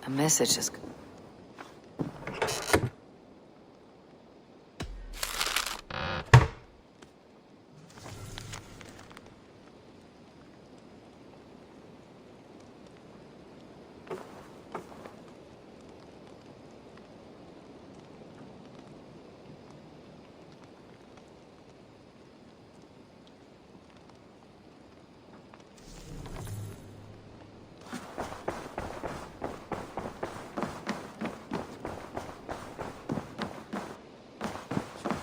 A message is...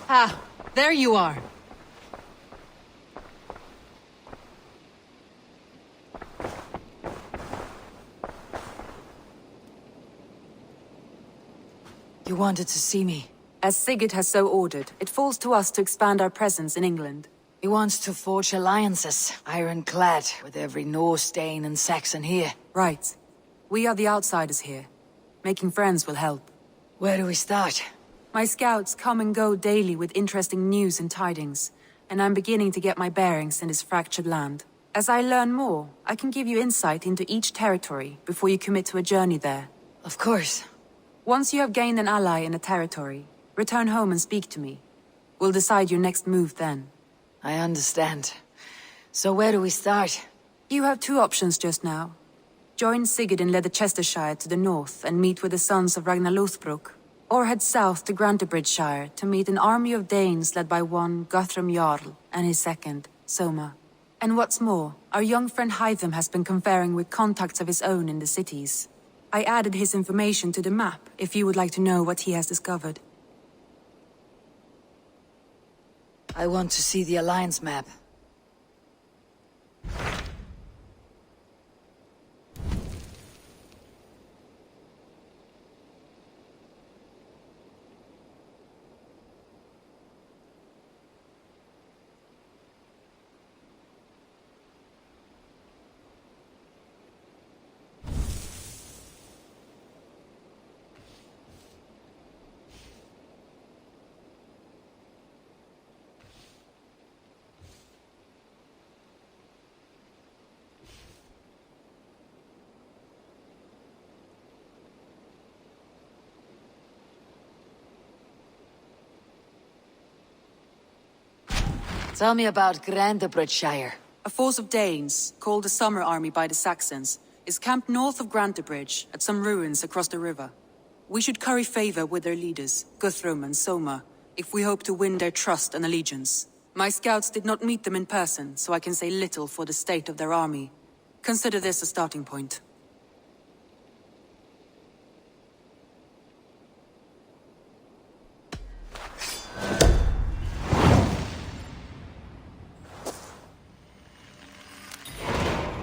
Ah, there you are. You wanted to see me. As Sigurd has so ordered, it falls to us to expand our presence in England. He wants to forge alliances, ironclad, with every Norse, Dane and Saxon here. Right. We are the outsiders here. Making friends will help. Where do we start? My scouts come and go daily with interesting news and tidings, and I'm beginning to get my bearings in this fractured land. As I learn more, I can give you insight into each territory before you commit to a journey there. Of course. Once you have gained an ally in a territory, return home and speak to me. We'll decide your next move then. I understand. So where do we start? You have two options just now. Join Sigurd in Leicestershire to the north and meet with the sons of Ragnar Lothbrok, or head south to Grantebridgeshire to meet an army of Danes led by one Guthrum Jarl and his second, Soma. And what's more, our young friend Hytham has been conferring with contacts of his own in the cities. I added his information to the map if you would like to know what he has discovered. I want to see the Alliance map. Tell me about Grantebridgeshire. A force of Danes, called the Summer Army by the Saxons, is camped north of Grantebridge at some ruins across the river. We should curry favor with their leaders, Guthrum and Soma, if we hope to win their trust and allegiance. My scouts did not meet them in person, so I can say little for the state of their army. Consider this a starting point.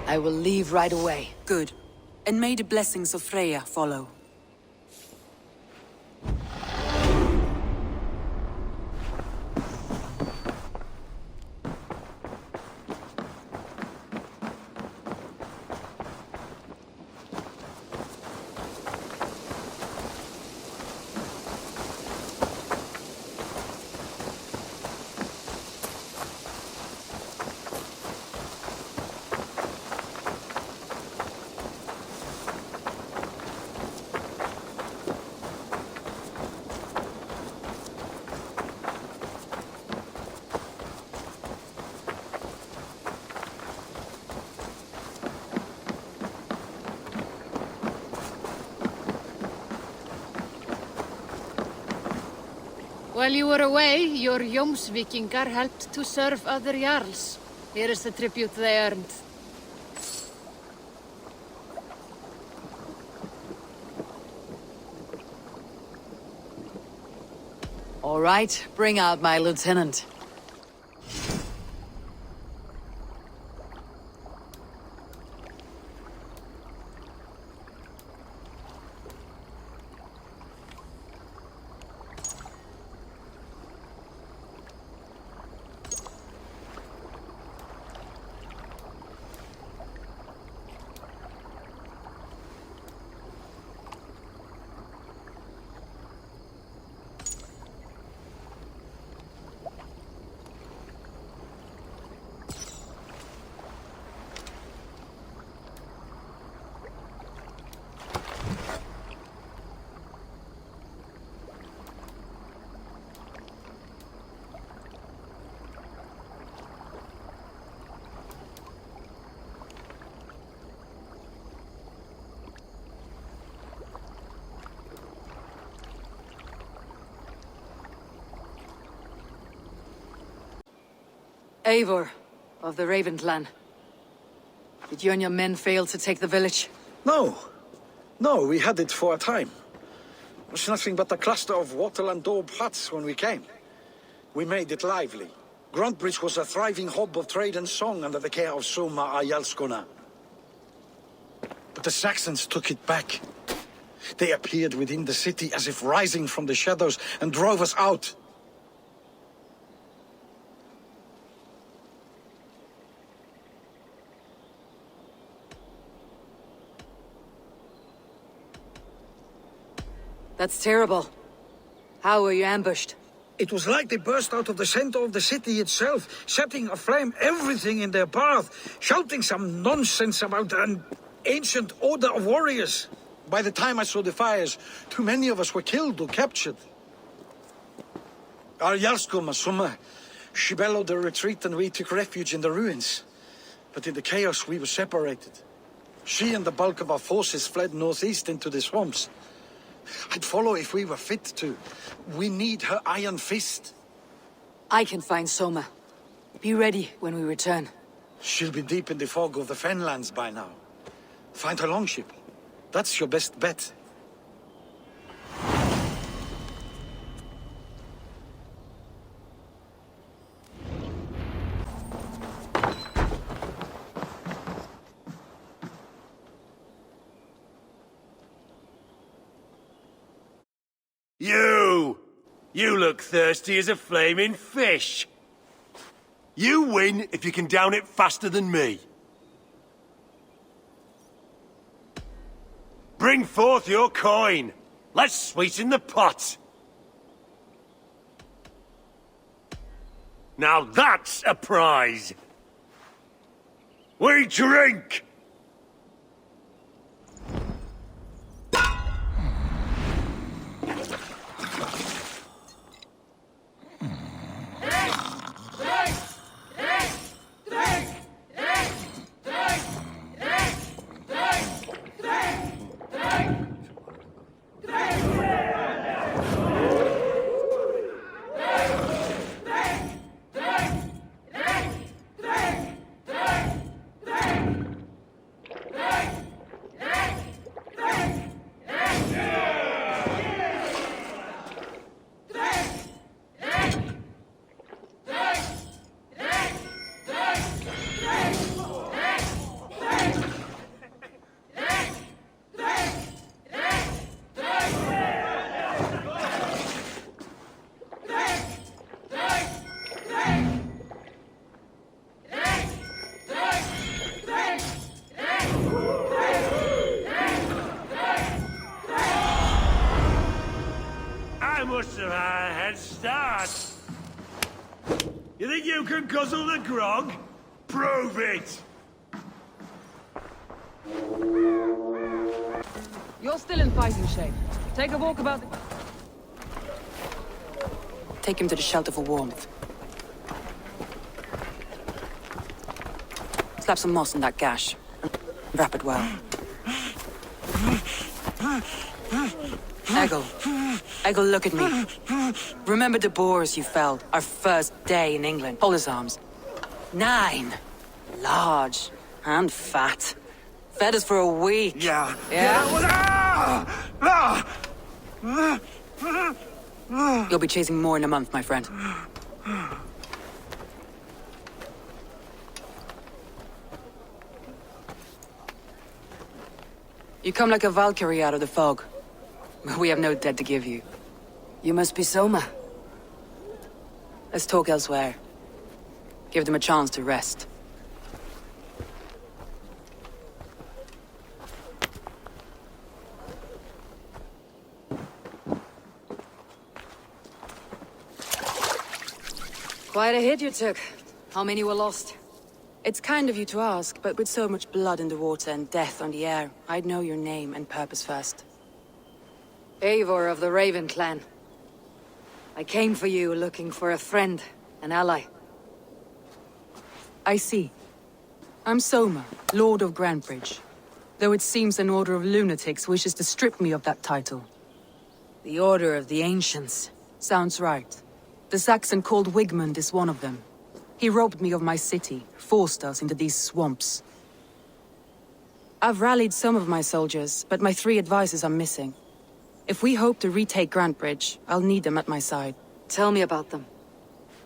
I will leave right away. Good. And may the blessings of Freya follow. While you were away, your Jómsvíkingar helped to serve other Jarls. Here is the tribute they earned. All right, bring out my lieutenant. Eivor, of the Raven clan. Did you and your men fail to take the village? No. No, we had it for a time. It was nothing but a cluster of wattle and daub huts when we came. We made it lively. Gruntbridge was a thriving hub of trade and song under the care of Soma our Jarlskona. But the Saxons took it back. They appeared within the city as if rising from the shadows and drove us out. That's terrible. How were you ambushed? It was like they burst out of the center of the city itself, setting aflame everything in their path, shouting some nonsense about an ancient order of warriors. By the time I saw the fires, too many of us were killed or captured. Our Jarlskona, Soma, she bellowed a retreat and we took refuge in the ruins. But in the chaos we were separated. She and the bulk of our forces fled northeast into the swamps. I'd follow if we were fit to. We need her iron fist. I can find Soma. Be ready when we return. She'll be deep in the fog of the Fenlands by now. Find her longship. That's your best bet. You look thirsty as a flaming fish. You win if you can down it faster than me. Bring forth your coin. Let's sweeten the pot. Now that's a prize. We drink! Must have had a head start. You think you can guzzle the grog? Prove it! You're still in fighting shape. Take a walk about the... Take him to the shelter for warmth. Slap some moss in that gash. And wrap it well. Eggle, look at me. Remember the boars you felled, our first day in England? Hold his arms. 9. Large and fat. Fed us for a week. Yeah. You'll be chasing more in a month, my friend. You come like a Valkyrie out of the fog. We have no dead to give you. You must be Soma. Let's talk elsewhere. Give them a chance to rest. Quite a hit you took. How many were lost? It's kind of you to ask, but with so much blood in the water and death on the air, I'd know your name and purpose first. Eivor of the Raven clan. I came for you looking for a friend, an ally. I see. I'm Soma, Lord of Grantbridge. Though it seems an order of lunatics wishes to strip me of that title. The Order of the Ancients. Sounds right. The Saxon called Wigmund is one of them. He robbed me of my city, forced us into these swamps. I've rallied some of my soldiers, but my 3 advisors are missing. If we hope to retake Grantebridge, I'll need them at my side. Tell me about them.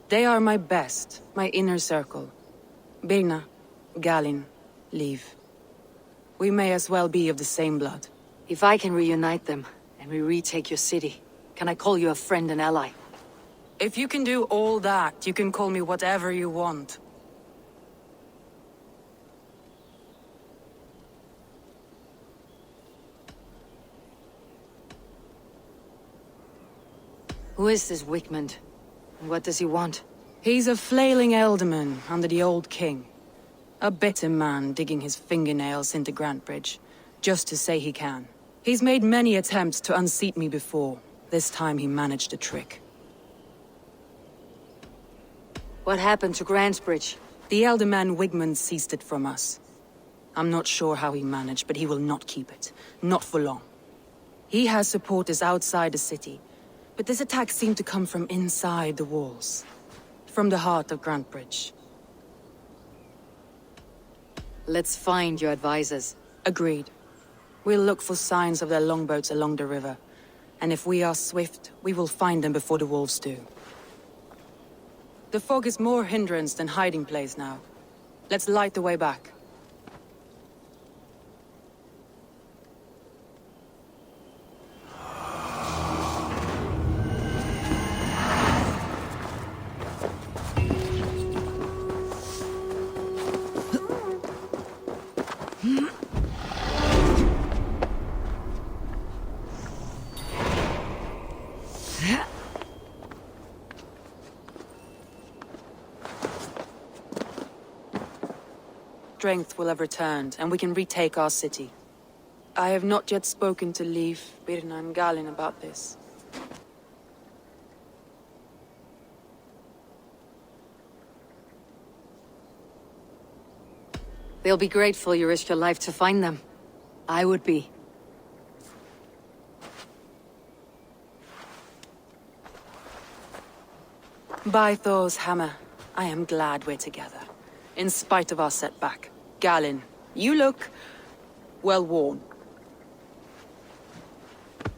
They are my best, my inner circle. Birna, Galin, Liv. We may as well be of the same blood. If I can reunite them, and we retake your city, can I call you a friend and ally? If you can do all that, you can call me whatever you want. Who is this Wickmund? And what does he want? He's a flailing elderman under the old king. A bitter man digging his fingernails into Grantebridge, just to say he can. He's made many attempts to unseat me before. This time he managed a trick. What happened to Grantebridge? The elder man Wigmund seized it from us. I'm not sure how he managed, but he will not keep it. Not for long. He has supporters outside the city, but this attack seemed to come from inside the walls. From the heart of Grantebridge. Let's find your advisors. Agreed. We'll look for signs of their longboats along the river. And if we are swift, we will find them before the wolves do. The fog is more hindrance than hiding place now. Let's light the way back. Strength will have returned, and we can retake our city. I have not yet spoken to Liv, Birna and Galin about this. They'll be grateful you risked your life to find them. I would be. By Thor's hammer, I am glad we're together. In spite of our setback. Galin, you look well worn.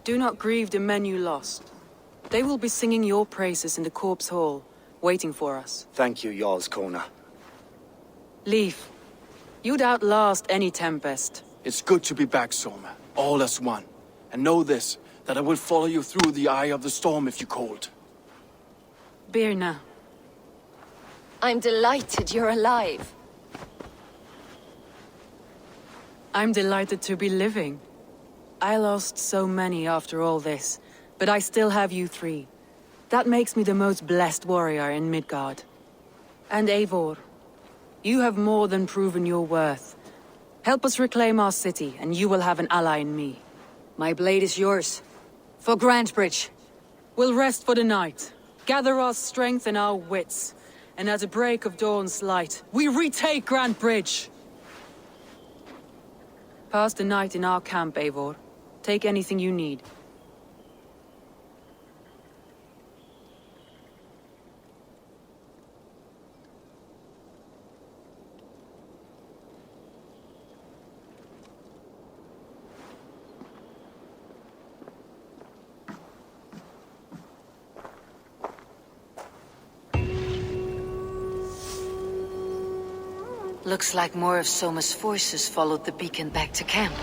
Do not grieve the men you lost. They will be singing your praises in the Corpse Hall, waiting for us. Thank you, Jarl's Kona. Leif, you'd outlast any tempest. It's good to be back, Soma. All as one. And know this, that I will follow you through the eye of the storm if you called. Birna. I'm delighted you're alive. I'm delighted to be living. I lost so many after all this, but I still have you 3. That makes me the most blessed warrior in Midgard. And Eivor, you have more than proven your worth. Help us reclaim our city, and you will have an ally in me. My blade is yours. For Grantebridge. We'll rest for the night, gather our strength and our wits, and at the break of dawn's light, we retake Grantebridge! Pass the night in our camp, Eivor. Take anything you need. Looks like more of Soma's forces followed the beacon back to camp.